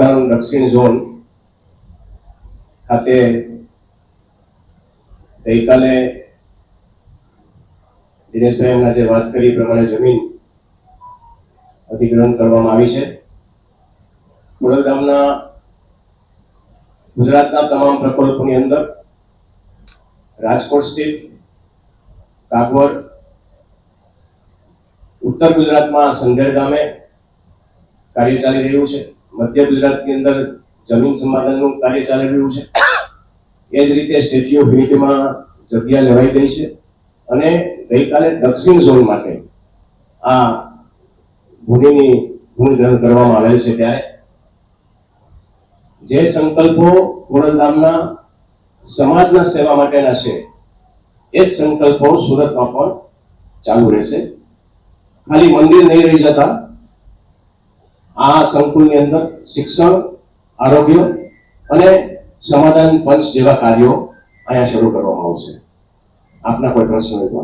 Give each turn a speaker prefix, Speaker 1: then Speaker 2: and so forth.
Speaker 1: ખોડલધામ દક્ષિણ ઝોન ખાતે ગઈકાલે દિનેશભાઈ એમના જે વાત કરી પ્રમાણે જમીન અધિગ્રહણ કરવામાં આવી છે। ખોડલધામના ગુજરાતના તમામ પ્રકલ્પોની અંદર રાજકોટ સ્થિત કાગવડ, ઉત્તર ગુજરાતમાં સંધેર ગામે કાર્ય ચાલી રહ્યું છે, મધ્ય ગુજરાતની અંદર જમીન સંપાદનનું કાર્ય ચાલી રહ્યું છે। એ જ રીતે સ્ટેચ્યુ ઓફ યુનિટીમાં જગ્યા લેવાઈ ગઈ છે અને ગઈકાલે દક્ષિણ ઝોન માટે આ ભૂમિ ગ્રહણ કરવામાં આવેલ છે। ત્યારે જે સંકલ્પો ખોડલધામના સમાજના સેવા માટેના છે એ જ સંકલ્પો સુરતમાં પણ ચાલુ રહેશે। ખાલી મંદિર નહીં રહી જતા, આ સંકુલની અંદર શિક્ષણ, આરોગ્ય અને સમાધાન પંચ જેવા કાર્યો અહીંયા શરૂ કરવામાં આવશે। આપના કોઈ પ્રશ્ન હોય તો